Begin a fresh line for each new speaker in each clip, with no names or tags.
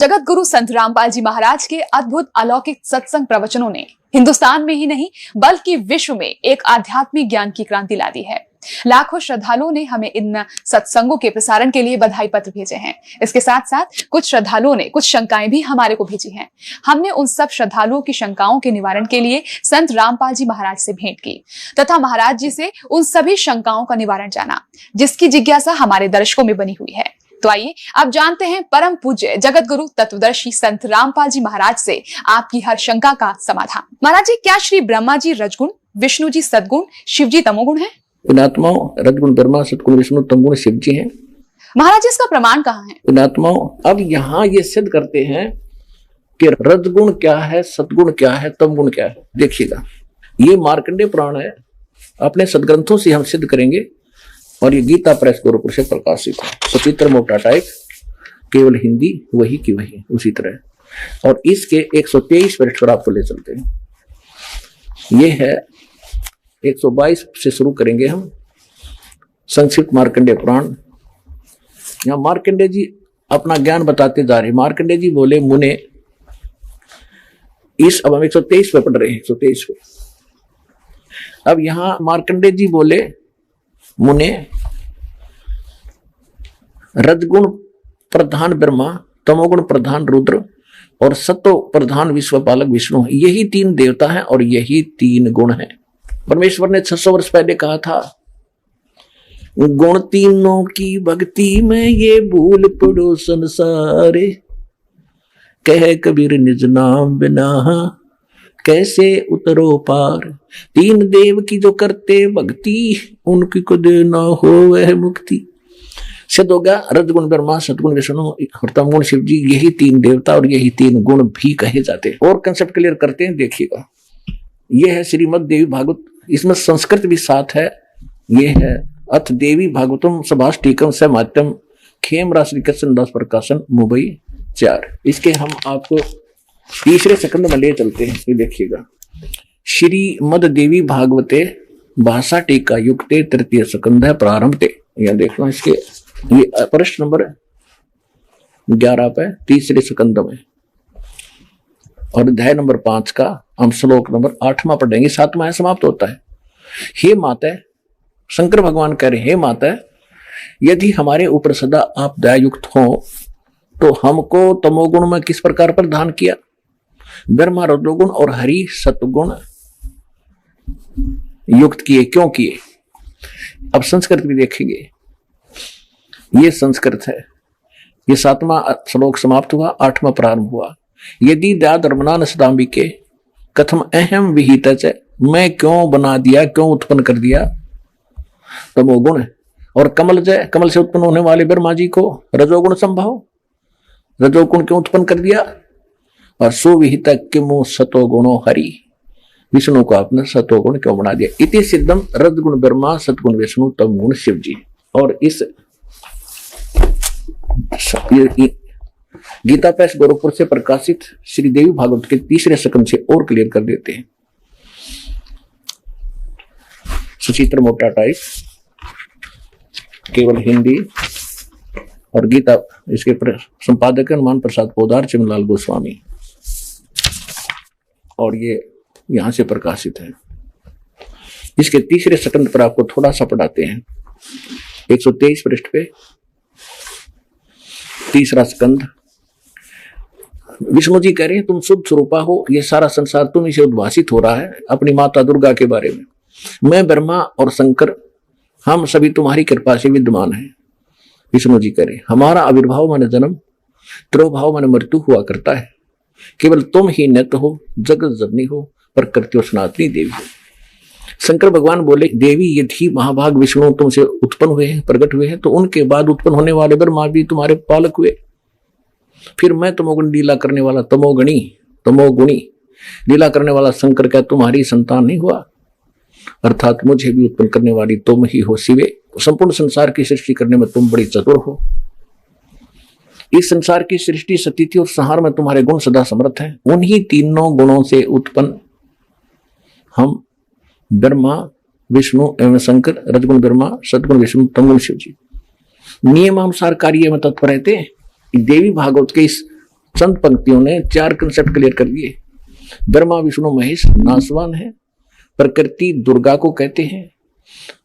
जगत गुरु संत रामपाल जी महाराज के अद्भुत अलौकिक सत्संग प्रवचनों ने हिंदुस्तान में ही नहीं बल्कि विश्व में एक आध्यात्मिक ज्ञान की क्रांति ला दी है। लाखों श्रद्धालुओं ने हमें इन सत्संगों के प्रसारण के लिए बधाई पत्र भेजे हैं। इसके साथ साथ कुछ श्रद्धालुओं ने कुछ शंकाएं भी हमारे को भेजी हैं। हमने उन सब श्रद्धालुओं की शंकाओं के निवारण के लिए संत रामपाल जी महाराज से भेंट की तथा महाराज जी से उन सभी शंकाओं का निवारण जाना, जिसकी जिज्ञासा हमारे दर्शकों में बनी हुई है। तो आइए अब जानते हैं परम पूज्य जगत गुरु तत्वदर्शी संत रामपाल जी महाराज से आपकी हर शंका का समाधान। महाराज जी, क्या श्री ब्रह्मा जी रजगुण, विष्णु जी सदगुण, शिव जी तमोगुण है?
पुणात्माओं, रजगुण ब्रह्मा, सदगुण विष्णु, तमगुण शिव जी हैं।
महाराज जी, इसका प्रमाण कहाँ है?
पुणात्माओं, अब यहाँ ये सिद्ध करते हैं कि रजगुण क्या है, सदगुण क्या है, तमगुण क्या है। देखिएगा, ये मार्कंडेय पुराण है, अपने सदग्रंथों से हम सिद्ध करेंगे और ये गीता प्रेस गोरखपुर से प्रकाशित है। सचित्र मोटा टाइप, केवल हिंदी वही की वही उसी तरह। और इसके 123 पृष्ठ पर आपको ले चलते हैं। ये है 122 से शुरू करेंगे हम संस्कृत मार्कंडेय पुराण। यहाँ मार्कंडेय जी अपना ज्ञान बताते जा रहे। मार्कंडेय जी बोले, मुने, इस अब हम 123 पे पढ़ रहे हैं, 123 पे। अब यहाँ मार्कंडेय जी बोले, मुने, रजगुण प्रधान ब्रह्मा, तमोगुण प्रधान रुद्र और सतो प्रधान विश्वपालक विष्णु, यही तीन देवता हैं और यही तीन गुण हैं। परमेश्वर ने 600 वर्ष पहले कहा था, गुण तीनों की भक्ति में ये भूल पड़ो संसारे, कह कबीर निज नाम बिना कैसे उतरो पार। तीन देव की जो करते भक्ति, उनकी को देना हो वह मुक्ति। सिद्ध होगा, रजगुण ब्रह्मा, सदगुण विष्णु और तमगुण शिव जी, यही तीन देवता और यही तीन गुण भी कहे जाते हैं। और कंसेप्ट क्लियर करते हैं, देखिएगा। यह है श्रीमद देवी भागवत, इसमें संस्कृत भी साथ है। यह है अथ देवी भागवतम सभाष टीकम से माध्यम खेमरा श्री कृष्ण दास प्रकाशन मुंबई 4। इसके हम आपको तीसरे सकंद में ले चलते हैं। ये देखिएगा, श्रीमद देवी भागवते भाषा टीका युक्ते तृतीय सकंद है प्रारंभते। यह देखना, इसके ये प्रश्न नंबर 11 पे तीसरे सकंद में और अध्याय नंबर 5 का हम श्लोक नंबर 8वां पढ़ेंगे। 7वां समाप्त होता है। हे माता, शंकर भगवान कह रहे, हे माता, यदि हमारे ऊपर सदा आप दयायुक्त हो तो हमको तमोगुण में किस प्रकार प्रदान किया, ब्रह्मा रजोगुण और हरि सतगुण युक्त किए, क्यों किए? अब संस्कृत भी देखेंगे। ये संस्कृत है। ये 7वां श्लोक समाप्त हुआ, 8वां प्रारंभ हुआ। यदि दया धर्मना सदाम्बिके कथम अहम विहित, मैं क्यों बना दिया, क्यों उत्पन्न कर दिया तमोगुण। और कमल जय, कमल से उत्पन्न होने वाले ब्रह्मा जी को रजोगुण संभव, रजोगुण क्यों उत्पन्न कर दिया। और सुविहित किमु सतोगुणो हरि, विष्णु को आपने सतोगुण क्यों बना दिया। इति सिद्धम रजगुण ब्रह्मा, सतगुण विष्णु, तमगुण शिव जी। और इस गीता प्रेस गोरखपुर से प्रकाशित श्री देवी भागवत के तीसरे सकंद से और क्लियर कर देते हैं। सुचित्र मोटा टाइप, केवल हिंदी और गीता, इसके संपादक हनुमान प्रसाद पोदार, चिमलाल गोस्वामी। और ये यहां से प्रकाशित है। इसके तीसरे सकंद पर आपको थोड़ा सा पढ़ाते हैं। 123 पृष्ठ पे तीसरा स्कंद। विष्णु जी कह रहे हैं, तुम शुद्ध स्वरूपा हो, ये सारा संसार तुम ही से उद्भासित हो रहा है। अपनी माता दुर्गा के बारे में, मैं ब्रह्मा और शंकर, हम सभी तुम्हारी कृपा से विद्यमान हैं। विष्णु जी कह रहे, हमारा आविर्भाव माने जन्म, त्रोभाव माने मृत्यु हुआ करता है। केवल तुम ही नित्य हो, जगत जननी हो, प्रकृति और सनातनी देवी हो। शंकर भगवान बोले, देवी यदि महाभाग विष्णु तुमसे उत्पन्न हुए हैं, प्रकट हुए हैं, तो उनके बाद उत्पन्न होने वाले ब्रह्मा भी तुम्हारे पालक हुए। फिर मैं तमोगुण लीला करने वाला तमोगुणी लीला करने वाला शंकर क्या तुम्हारी संतान नहीं हुआ? अर्थात मुझे भी उत्पन्न करने वाली तुम ही हो शिवे। संपूर्ण संसार की सृष्टि करने में तुम बड़ी चतुर हो। इस संसार की सृष्टि, स्थिति और संहार में तुम्हारे गुण सदा समर्थ हैं। उन्हीं तीनों गुणों से उत्पन्न हम ब्रह्मा, विष्णु एवं शंकर, रजगुण ब्रह्मा, सदगुण विष्णु, तमगुण शिव जी, नियमानुसार कार्य में तत्पर रहते हैं। देवी भागवत के इस चंद पंक्तियों ने 4 कंसेप्ट क्लियर कर दिए। ब्रह्मा विष्णु महेश नासवान है, प्रकृति दुर्गा को कहते हैं,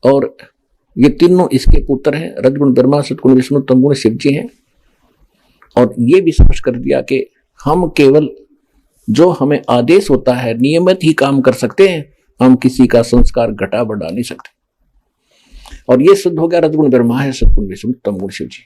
और ये तीनों इसके पुत्र हैं। रजगुण ब्रह्मा, सतगुण विष्णु, तमगुण शिव जी हैं। और ये भी स्पष्ट कर दिया कि हम केवल जो हमें आदेश होता है नियमित ही काम कर सकते हैं, हम किसी का संस्कार घटा बढ़ा नहीं सकते। और ये सिद्ध हो गया रजगुण ब्रह्मा है, सतगुण विष्णु, तमगुण शिव जी।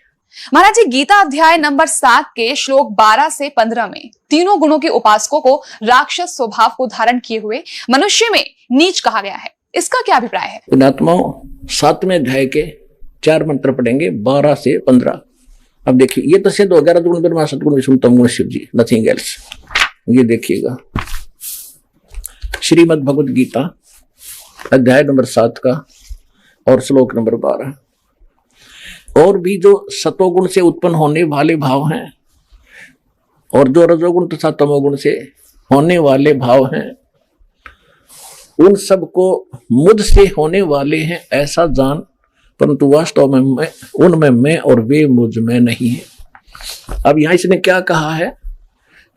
महाराज जी, गीता अध्याय नंबर 7 के श्लोक 12 से 15 में तीनों गुणों के उपासकों को राक्षस स्वभाव को धारण किए हुए मनुष्य में नीच कहा गया है। इसका क्या अभिप्राय है?
पुण्यात्माओं, 7वें अध्याय के 4 मंत्र पढ़ेंगे 12 से 15। अब देखिए, ये तो सिद्ध हो गया रजगुण ब्रह्मा, सतगुण विष्णु, तमगुण शिव जी, नथिंग एल्स। ये देखिएगा श्रीमद् भगवद गीता अध्याय नंबर 7 का और श्लोक नंबर 12। और भी जो सतोगुण से उत्पन्न होने वाले भाव हैं और जो रजोगुण तथा तमोगुण से होने वाले भाव हैं, उन सबको मुझ से होने वाले हैं ऐसा जान, परंतु वास्तव में उनमें मैं और वे मुझ में नहीं है। अब यहां इसने क्या कहा है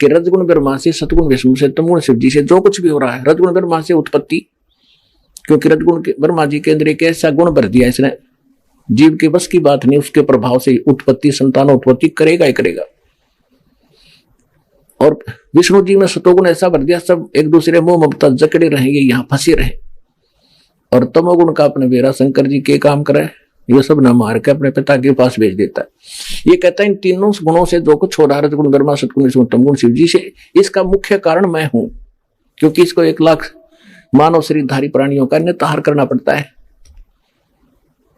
कि रजगुण ब्रह्मा से, सतगुण विष्णु से, तमगुण शिव जी से जो कुछ भी हो रहा है, रजगुण ब्रह्मा से उत्पत्ति, क्योंकि रजगुण ब्रह्मा जी के अंदर एक ऐसा गुण भर दिया इसने, जीव के बस की बात नहीं, उसके प्रभाव से उत्पत्ति, संतान उत्पत्ति करेगा ही करेगा। और विष्णु जी में सतोगुण ऐसा भर दिया, सब एक दूसरे मोह ममता जकड़े रहेंगे, यहाँ फंसे रहे। और तमोगुण का अपने बेरा शंकर जी के काम करे, ये सब न मार के अपने पिता के पास भेज देता है। ये कहता है इन तीनों गुणों से जो कुछ हो रहा है, रजगुण ब्रह्मा, सतगुण विष्णु, तमगुण शिव जी से, इसका मुख्य कारण मैं हूं, क्योंकि इसको 1 लाख मानव शरीरधारी प्राणियों का निताहार करना पड़ता है,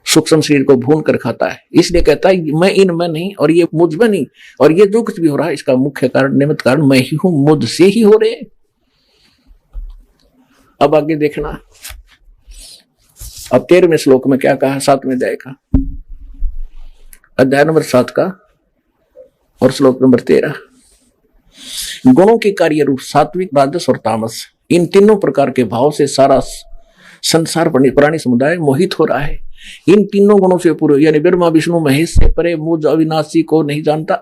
सूक्ष्म शरीर को भून कर खाता है। इसलिए कहता है मैं इनमें नहीं और ये मुझ में नहीं, और ये जो कुछ भी हो रहा है इसका मुख्य कारण, निमित्त कारण मैं ही हूं, मुझ से ही हो रहे। अब आगे देखना, अब 13वें श्लोक में क्या कहा, 7वें अध्याय का, अध्याय नंबर 7 का और श्लोक नंबर 13। गुणों के कार्य रूप सात्विक, राजस और तामस, इन तीनों प्रकार के भाव से सारा संसार प्राणी समुदाय मोहित हो रहा है। इन तीनों गुणों से पूरे, यानी ब्रह्मा विष्णु महेश से परे मुझ अविनाशी को नहीं जानता।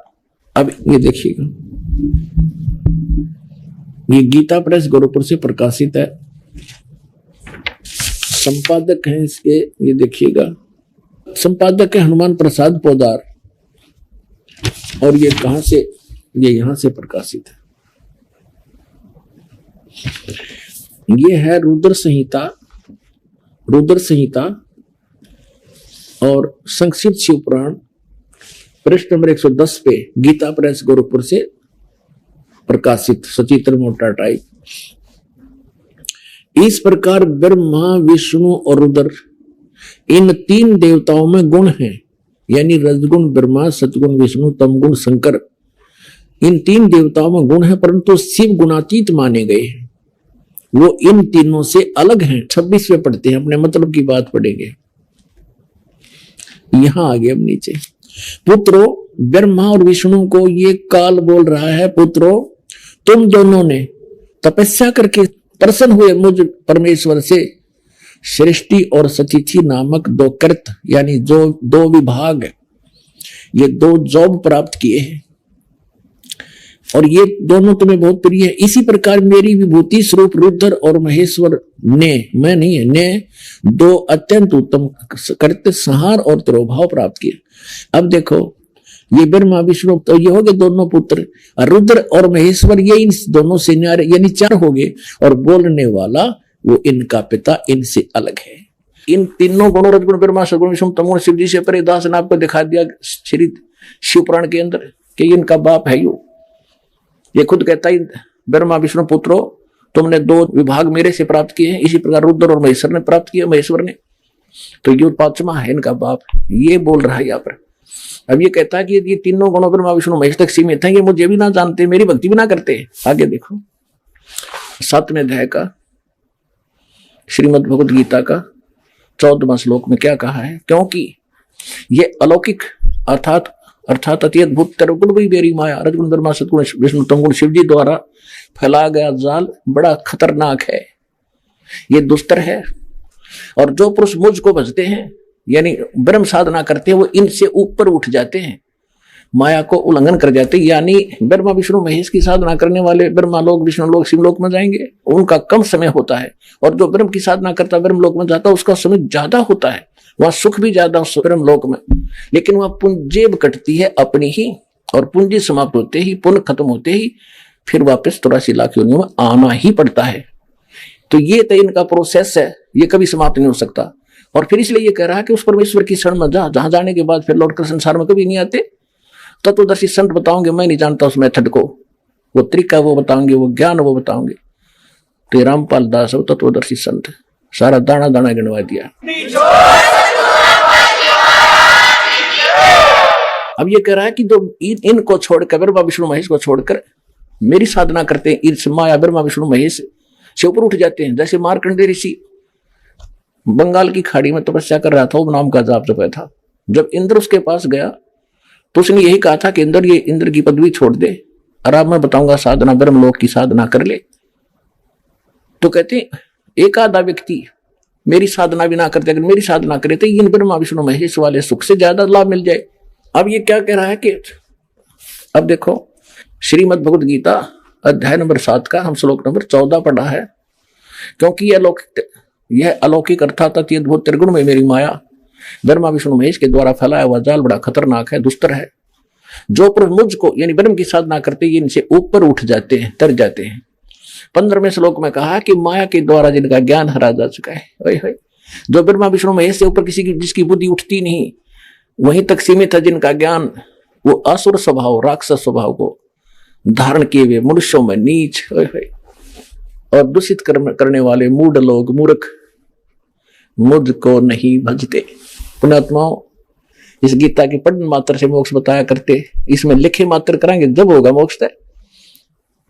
अब ये देखिएगा, ये गीता प्रेस गोरखपुर से प्रकाशित है, संपादक हैं इसके, ये देखिएगा, संपादक है हनुमान प्रसाद पोदार, और ये कहां से, ये यहां से प्रकाशित है। ये है रुद्र संहिता और संक्षिप्त शिव पुराण, पृष्ठ नंबर 110 पे, गीता प्रेस गोरखपुर से प्रकाशित, सचित्र मोटा टाइप। इस प्रकार ब्रह्मा विष्णु और रुद्र, इन 3 देवताओं में गुण हैं, यानी रजगुण ब्रह्मा, सतगुण विष्णु, तमगुण शंकर, इन 3 देवताओं में गुण है, परंतु शिव गुणातीत माने गए हैं। वो इन तीनों से अलग हैं। 26वें पढ़ते हैं, अपने मतलब की बात पढ़ेंगे। यहां आगे अब नीचे, पुत्रो, ब्रह्मा और विष्णु को ये काल बोल रहा है, पुत्रो तुम दोनों ने तपस्या करके प्रसन्न हुए मुझ परमेश्वर से सृष्टि और सतिथि नामक 2 कृत, यानी जो 2 विभाग, ये 2 जॉब प्राप्त किए हैं, और ये दोनों तुम्हें बहुत प्रिय है। इसी प्रकार मेरी विभूति स्वरूप रुद्र और महेश्वर ने, मैं नहीं है, ने 2 अत्यंत उत्तम कृत्य, संहार और तिरोभाव प्राप्त किए। अब देखो, ये ब्रह्मा विष्णु तो ये हो गए दोनों पुत्र, और रुद्र और महेश्वर ये इन दोनों से न्यारे, यानी 4 हो गए, और बोलने वाला वो इनका पिता इनसे अलग है। इन तीनों गुणों, रजगुण ब्रह्मा, सतगुण विष्णु, तमगुण शिव जी से परे, दास ने आपको दिखा दिया श्री शिव पुराण के अंदर कि इनका बाप है यो। ये खुद कहता है ब्रह्मा विष्णु पुत्रो, तुमने 2 विभाग मेरे से प्राप्त किए हैं, इसी प्रकार रुद्र और महेश्वर ने प्राप्त किया, महेश्वर ने, तो ये 5वां है इनका बाप, ये बोल रहा है यहाँ पर। अब ये कहता है कि ये तीनों गुणों ब्रह्मा विष्णु महेश तक सीमित हैं, ये मुझे भी ना जानते, मेरी भक्ति भी ना करते। आगे देखो 7वें अध्याय का श्रीमद् भगवद गीता का 14वां श्लोक में क्या कहा है, क्योंकि ये अलौकिक अर्थात अति अद्भुत गुण भी मेरी माया, रजगुण ब्रह्मा, सतगुण विष्णु, तमगुण शिव जी द्वारा फैलाया गया जाल बड़ा खतरनाक है, ये दुस्तर है। और जो पुरुष मुझको भजते हैं, यानी ब्रह्म साधना करते हैं, वो इनसे ऊपर उठ जाते हैं, माया को उल्लंघन कर जाते, यानी ब्रह्मा विष्णु महेश की साधना करने वाले ब्रह्मा लोक विष्णु लोक शिवलोक में जाएंगे, उनका कम समय होता है। और जो ब्रह्म की साधना करता ब्रह्म लोक में जाता उसका समय ज्यादा होता है, वहां सुख भी ज्यादा ब्रह्म लोक में। लेकिन वह पुंजेब कटती है अपनी ही, और पूंजी समाप्त होते ही, पुण्य खत्म होते ही फिर वापस 83 लाख योनियों में आना ही पड़ता है। तो ये तो इनका प्रोसेस है, ये कभी समाप्त नहीं हो सकता। और फिर इसलिए ये कह रहा है कि उस परमेश्वर की शरण में जा, जहां जाने के बाद फिर लौटकर संसार में कभी नहीं आते। तत्वदर्शी संत बताओगे, मैं नहीं जानता उस मेथड को, वो तरीका वो बताओगे, वो ज्ञान वो बताओगे। तो रामपाल दास हो तत्वदर्शी संत, सारा दाना दाना गिनवा दिया। अब ये कह रहा है कि जो इनको छोड़कर ब्रह्मा विष्णु महेश को छोड़कर मेरी साधना करते हैं, इस माया ब्रह्मा विष्णु महेश से ऊपर उठ जाते हैं। जैसे मार्कंडेय ऋषि बंगाल की खाड़ी में तपस्या कर रहा था, वो नाम का जाप जपया था। जब इंद्र उसके पास गया तो उसने यही कहा था कि इंद्र, ये इंद्र की पदवी छोड़ दे और अब मैं बताऊंगा साधना, ब्रह्मलोक की साधना कर ले। तो कहते एक आधा व्यक्ति मेरी साधना भी ना करते, अगर मेरी साधना करे तो इन ब्रह्मा विष्णु महेश वाले सुख से ज्यादा लाभ मिल जाए। अब ये क्या कह रहा है कि अब देखो श्रीमद् भगवद गीता अध्याय नंबर 7 का हम श्लोक नंबर 14 पढ़ा है। क्योंकि यह अलौकिक अर्थात अति अद्भुत त्रिगुण में मेरी माया ब्रह्मा विष्णु महेश के द्वारा फैलाया हुआ जाल बड़ा खतरनाक है, दुस्तर है। जो प्रभु मुझको यानी ब्रह्म की साधना करते ये इनसे ऊपर उठ जाते हैं, तर जाते हैं। 15वें श्लोक में कहा कि माया के द्वारा जिनका ज्ञान हरा जा चुका है, जो ब्रह्मा विष्णु महेश से ऊपर किसी की जिसकी बुद्धि उठती नहीं, वहीं तक सीमित है जिनका ज्ञान वो असुर स्वभाव राक्षस स्वभाव को धारण किए हुए मनुष्यों में नीच और दूषित करने वाले मूढ़ लोग मूर्ख मुझको नहीं भजते। पुण्यात्माओं, इस गीता के पठन मात्र से मोक्ष बताया करते, इसमें लिखे मात्र कराएंगे जब होगा मोक्ष तय।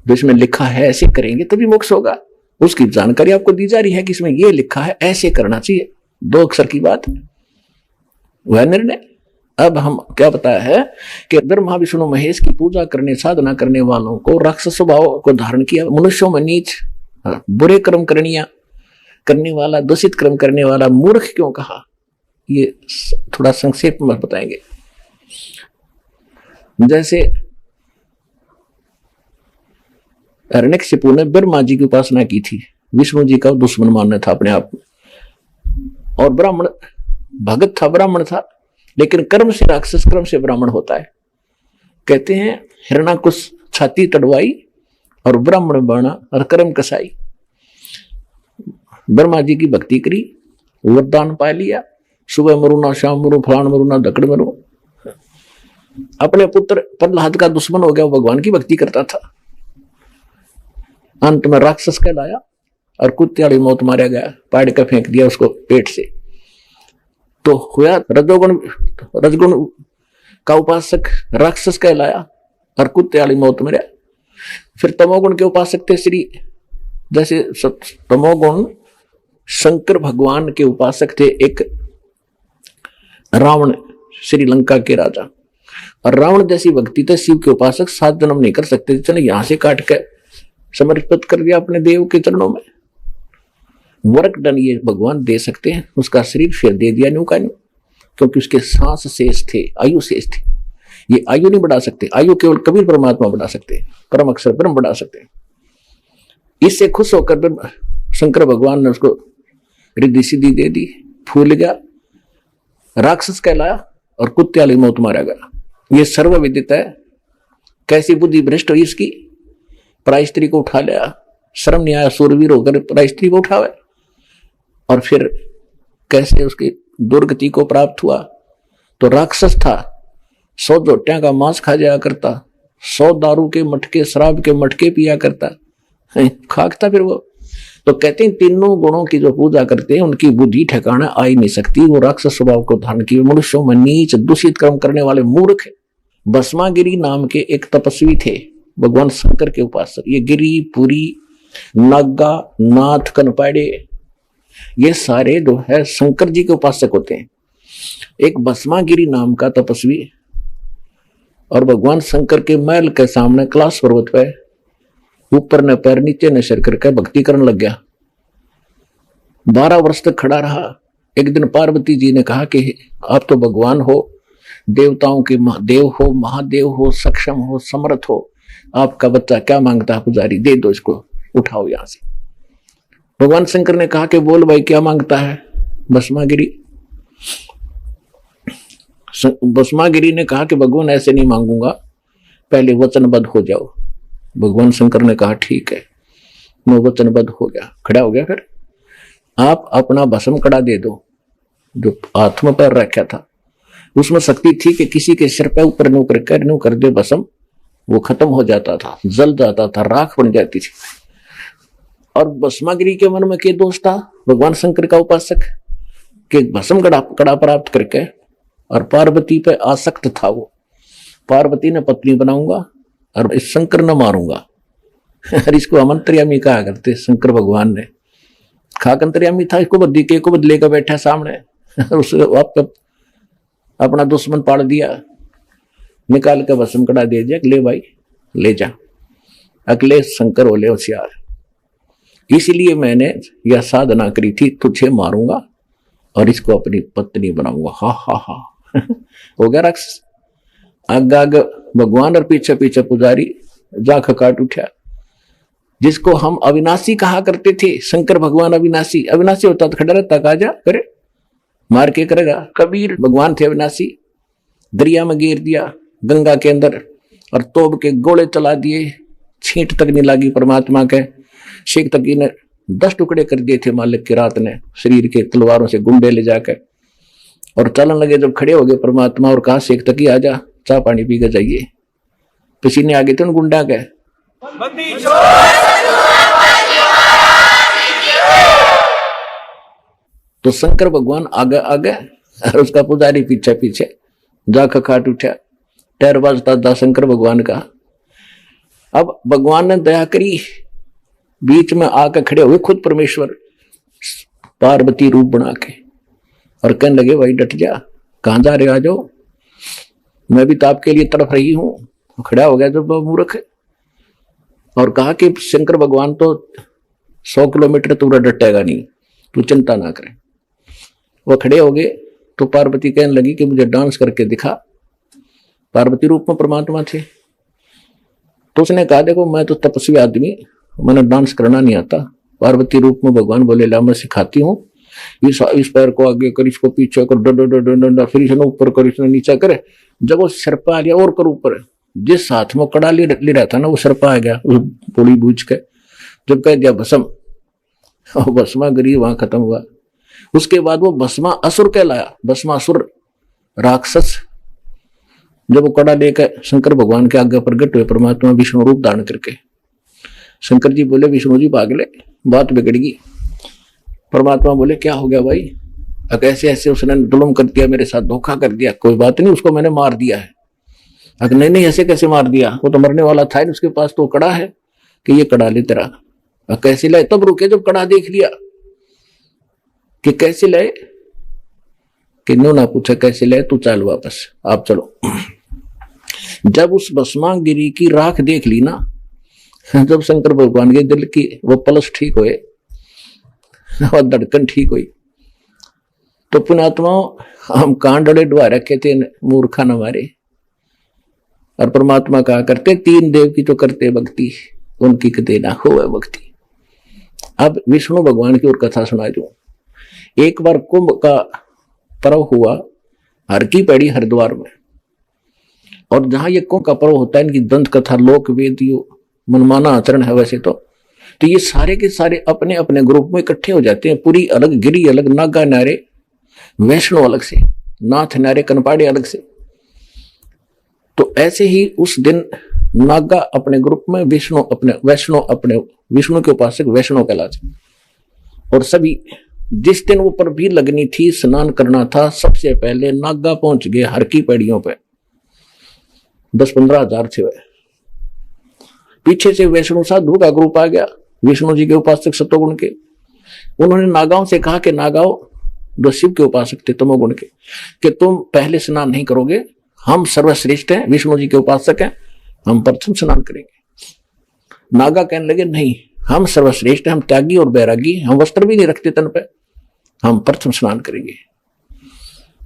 जो इसमें लिखा है ऐसे करेंगे तभी मोक्ष होगा, उसकी जानकारी आपको दी जा रही है कि इसमें यह लिखा है ऐसे करना चाहिए, 2 अक्षर की बात है, वह निर्णय। अब हम क्या बताया है कि ब्रह्मा विष्णु महेश की पूजा करने साधना करने वालों को राक्षस स्वभाव को धारण किया, मनुष्यों में नीच बुरे कर्म करने वाला, दूषित कर्म करने वाला मूर्ख क्यों कहा, ये थोड़ा संक्षेप में बताएंगे। जैसे हिरण्यकशिपु ने ब्रह्मा जी की उपासना की थी, विष्णु जी का दुश्मन मानना था अपने आप में, और ब्राह्मण भगत था, ब्राह्मण था, लेकिन कर्म से राक्षस, कर्म से ब्राह्मण होता है। कहते हैं हिरण्याकुश छाती तड़वाई और ब्राह्मण बना और कर्म कसाई। ब्रह्मा जी की भक्ति करी, वरदान पा लिया, सुबह मरू ना शाम मरू, फलान मरू ना दकड़ मरू। अपने पुत्र प्रहलाद का दुश्मन हो गया, वो भगवान की भक्ति करता था, अंत में राक्षस कहलाया और कुत्ते वाली मौत मारा गया, पाड़ कर फेंक दिया उसको पेट से। तो हुआ रजगुण का उपासक राक्षस कहलाया और कुत्ते वाली मौत मरा। फिर तमोगुण के उपासक थे श्री, जैसे तमोगुण शंकर भगवान के उपासक थे एक रावण, श्रीलंका के राजा, और रावण जैसी भक्ति थे शिव के उपासक 7 जन्म नहीं कर सकते, चलो यहां से काट के समर्पित कर दिया अपने देव के चरणों में। वर्क डन ये भगवान दे सकते हैं, उसका शरीर फिर दे दिया न्यू का न्यू, क्योंकि उसके सांस शेष थे, आयु शेष थी। ये आयु नहीं बढ़ा सकते, आयु केवल कबीर परमात्मा बढ़ा सकते हैं, परम अक्षर ब्रह्म बढ़ा सकते हैं। इससे खुश होकर शंकर भगवान ने उसको रिद्धि सिद्धि दे दी, फूल गया, राक्षस कहलाया और कुत्ते वाली मौत मारा गया। ये सर्वविदित है। कैसी बुद्धि भ्रष्ट हुई इसकी, पराई स्त्री को उठा लिया, शर्म नहीं आया सूरवीर होकर पराई स्त्री को उठावे, और फिर कैसे उसकी दुर्गति को प्राप्त हुआ। तो राक्षस था, 100 जोटियां का मांस खा जाया करता, 100 दारू के मटके, शराब के मटके पिया करता, खाकता फिर वो। तो कहते हैं तीनों गुणों की जो पूजा करते हैं उनकी बुद्धि ठिकाना आ ही नहीं सकती, वो राक्षस स्वभाव को धारण किए मनुष्यों में नीच दूषित कर्म करने वाले मूर्ख। भस्मागिरी नाम के एक तपस्वी थे, भगवान शंकर के उपासक। ये गिरी, पुरी, नागा, नाथ, कनपाड़े, ये सारे जो है शंकर जी के उपासक होते हैं। एक भस्मागिरी नाम का तपस्वी और भगवान शंकर के महल के सामने कैलाश पर्वत पे ऊपर न पैर नीचे न सिर करके भक्ति करने लग गया। 12 वर्ष तक खड़ा रहा। एक दिन पार्वती जी ने कहा कि आप तो भगवान हो, देवताओं के देव हो, महादेव हो, सक्षम हो, समर्थ हो, आपका बच्चा क्या मांगता है पुजारी, दे दो इसको, उठाओ यहां से। भगवान शंकर ने कहा कि बोल भाई क्या मांगता है। भस्मागिरी ने कहा कि भगवान ऐसे नहीं मांगूंगा, पहले वचनबद्ध हो जाओ। भगवान शंकर ने कहा ठीक है, मैं वचनबद्ध हो गया, खड़ा हो गया। फिर आप अपना भस्म कड़ा दे दो, जो आत्मा पर रखा था उसमें शक्ति थी कि किसी के सिर पे ऊपर नो कर दे भस्म, वो खत्म हो जाता था, जल जाता था, राख बन जाती थी। और भस्मागिरी के मन में क्या दोष था, भगवान शंकर का उपासक, कि भस्म कड़ा प्राप्त करके और पार्वती पे आसक्त था वो, पार्वती ने पत्नी बनाऊंगा और इस शंकर न मारूंगा। और इसको अमंतर्यामी कहा करते शंकर भगवान ने, खाक अंतर्यामी था, इसको बद्दी के को बदले का बैठा सामने, उसको अपना दुश्मन पाड़ दिया, निकाल के भस्म कड़ा दे दिया, ले भाई ले जा, अगले शंकर बोले होशियार, इसलिए मैंने यह साधना करी थी, तुझे मारूंगा और इसको अपनी पत्नी बनाऊंगा। हा हा हा हो गया राक्षस। आग आग भगवान और पीछे पीछे पुजारी, जाख काट उठा। जिसको हम अविनाशी कहा करते थे, शंकर भगवान अविनाशी, अविनाशी होता तो खड़ा रहता, कहा जा करे, मार के करेगा। कबीर भगवान थे अविनाशी, दरिया में गिर दिया गंगा के अंदर और तोब के गोले चला दिए, छींट तक नहीं लगी परमात्मा के। शेख तकी ने 10 टुकड़े कर दिए थे मालिक की रात ने, शरीर के तलवारों से गुंडे ले जाकर, और चलन लगे। जब खड़े हो गए परमात्मा और कहा शेख तकी आजा, चाय पानी पी के जाइए, पसीने आ गए थे उन गुंडा के। तो शंकर भगवान आगे आगे और उसका पुजारी पीछे पीछे, जाख खाट उठा, टैर बाजता था शंकर भगवान का। अब भगवान ने दया करी, बीच में आकर खड़े हुए खुद परमेश्वर, पार्वती रूप बना के, और कहने लगे भाई डट जा, कहां जा रहे, आ जाओ, मैं भी तो आपके लिए तड़प रही हूं। खड़ा हो गया जब मूर्ख, और कहा कि शंकर भगवान तो 100 किलोमीटर दूर डटेगा नहीं, तू चिंता ना करे। वो खड़े हो गए तो पार्वती कहने लगी कि मुझे डांस करके दिखा। पार्वती रूप में परमात्मा थे, तो उसने कहा देखो मैं तो तपस्वी आदमी, मैंने डांस करना नहीं आता। पार्वती रूप में भगवान बोले ला मैं सिखाती हूँ, इस पैर को आगे कर, इसको पीछे कर, डंडा, फिर इसने ऊपर कर, इसने नीचे करे। जब वो सिर पर आ गया और कर ऊपर, जिस हाथ में कड़ा ले रहा था ना वो सिर पर आ गया, उस पोड़ी बूझ के। जब कह दिया भस्म, भस्मा गिरी, वहां खत्म हुआ। उसके बाद वो भस्मा असुर कहलाया, भस्मासुर राक्षस। जब वो कड़ा लेकर शंकर भगवान के आगे प्रकट हुए परमात्मा विष्णु रूप धारण करके, शंकर जी बोले विष्णु जी भाग ले, बात बिगड़ गई। परमात्मा बोले क्या हो गया भाई, कैसे ऐसे उसने जुल्म कर दिया, मेरे साथ धोखा कर दिया। कोई बात नहीं, उसको मैंने मार दिया है। अगर नहीं ऐसे कैसे मार दिया, वो तो मरने वाला था, उसके पास तो कड़ा है, कि ये कड़ा ले तेरा। कैसे लाए, तब रुके जब कड़ा देख लिया कि कैसे लाए, कि नो ना पूछा कैसे लाए, तू चल वापस, आप चलो। जब उस भस्मागिरी की राख देख ली ना, जब शंकर भगवान के दिल की वो पल्स ठीक हुए और धड़कन ठीक हुई, तो पुण्यात्मा हम कान डले डुआ रखे थे मूर्खा न मारे। और परमात्मा कहा करते 3 देव की तो करते भक्ति, उनकी कदे ना हो भक्ति। अब विष्णु भगवान की और कथा सुना दूं। एक बार कुंभ का पर्व हुआ हर की पैड़ी हरिद्वार में, और जहां ये कुंभ का पर्व होता है, इनकी दंत कथा लोक वेद मनमाना आचरण है वैसे तो ये सारे के सारे अपने अपने ग्रुप में इकट्ठे हो जाते हैं। पूरी अलग, गिरी अलग, नागा नारे, वैष्णो अलग से, नाथ नारे, कनपाड़े अलग से। तो ऐसे ही उस दिन नागा अपने ग्रुप में, विष्णु अपने, वैष्णो अपने, विष्णु के उपासक वैष्णो कहलाते। और सभी जिस दिन ऊपर भी लगनी थी, स्नान करना था, सबसे पहले नागा पहुंच गए हर की पैड़ियों पे। 10-15 हजार थे वह। पीछे से वैष्णो साधु का ग्रुप आ गया, विष्णु जी के उपासक सतोगुण के। उन्होंने नागाओं से कहा कि नागाओं, जो शिव के उपासक थे तमोगुण के, कि तुम पहले स्नान नहीं करोगे, हम सर्वश्रेष्ठ हैं, विष्णु जी के उपासक हैं, हम प्रथम स्नान करेंगे। नागा कहने लगे नहीं, हम सर्वश्रेष्ठ हैं, हम त्यागी और बैरागी, हम वस्त्र भी नहीं रखते तन पे, हम प्रथम स्नान करेंगे।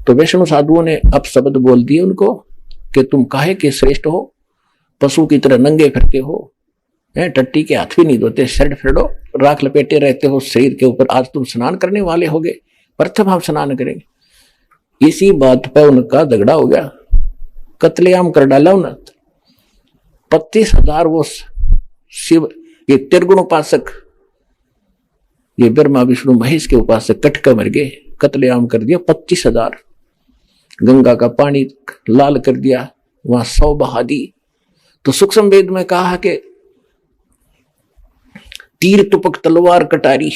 तो वैष्णव साधुओं ने अब शब्द बोल दिए उनको कि तुम काहे के श्रेष्ठ हो, पशु की तरह नंगे फिरते हो, टट्टी के हाथ भी नहीं धोते, शर्ट फेड़ो, राख लपेटे रहते हो शरीर के ऊपर, आज तुम स्नान करने वाले होगे, प्रथम हम स्नान करेंगे। इसी बात पर उनका झगड़ा हो गया, कत्लेआम कर डाला उन्हें। 25,000 वो शिव ये त्रिगुण उपासक, ये ब्रह्मा विष्णु महेश के उपासक कट कर मर गए, कत्लेआम कर दिया 25,000। गंगा का पानी लाल कर दिया, वहां 100 बहा दी। तो सूक्ष्म वेद में कहा कि तीर तुपक तलवार कटारी,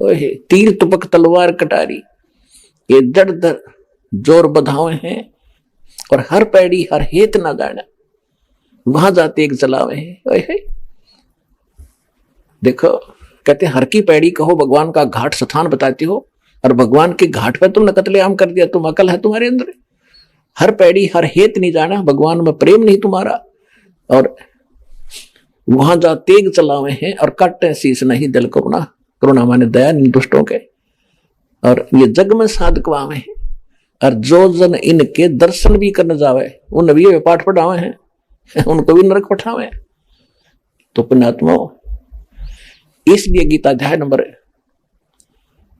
तीर तुपक तलवार कटारी, ये दर दर जोर बधावे हैं और हर पैड़ी हर हेत ना जाना, वहां जाते एक जलावे हैं। देखो कहते हर की पैड़ी कहो, भगवान का घाट स्थान बताते हो, और भगवान के घाट पर तुमने कत्लेआम कर दिया। तुम अकल है तुम्हारे अंदर? हर पैड़ी हर हेत नहीं जाना, भगवान में प्रेम नहीं तुम्हारा, और वहां जा तेग चलावे हैं और काटे शीश नहीं दिल करुणा, करुणा माने दया नहीं दुष्टों के, और ये जग में साधकवावे हैं। और जो जन इनके दर्शन भी करने जावे उन भी पाठ पढ़ावे हैं, उनको भी नरक पठावे। तो पुण्यात्मा, इसलिए गीता अध्याय नंबर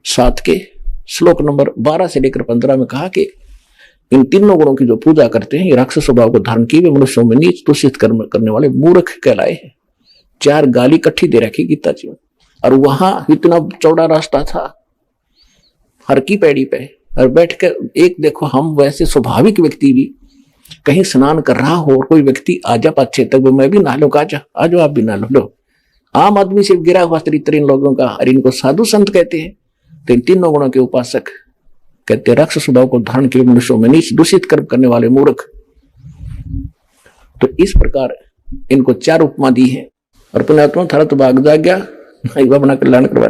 7 के श्लोक नंबर 12 से लेकर 15 में कहा कि इन तीनों गुणों की जो पूजा करते हैं, ये राक्षस स्वभाव को धारण किए हुए मनुष्यों में नीच दूषित कर्म करने वाले मूर्ख कहलाए हैं। 4 गाली इकट्ठी दे रखी गीता जी में। और वहां इतना चौड़ा रास्ता था हर की पैड़ी पे, और बैठ कर एक देखो, हम वैसे स्वाभाविक व्यक्ति भी कहीं स्नान कर रहा हो और कोई व्यक्ति आजा पाछे तक, मैं भी नहा लूं, आ जाओ आप भी नहा लो। आम आदमी से गिरा हुआ चरित्र इन लोगों का, और इनको साधु संत कहते हैं। तो इन तीनों गुणों के उपासक कहते राक्षस स्वभाव को धारण किए मनुष्यों में नीच दूषित कर्म करने वाले मूर्ख। तो इस प्रकार इनको 4 उपमा दी है। और पुण्यात्मा थारा तो भाग जा गया, अपना कल्याण करवा।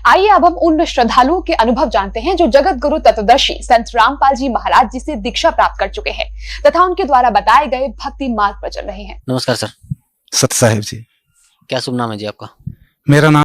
आइए अब हम उन श्रद्धालुओं के अनुभव जानते हैं जो जगत गुरु तत्वदर्शी संत रामपाल जी महाराज जी से दीक्षा प्राप्त कर चुके हैं तथा उनके द्वारा बताए गए भक्ति मार्ग पर चल रहे हैं।
नमस्कार सर।
सत साहेब जी।
क्या शुभ नाम है जी आपका?
मेरा नाम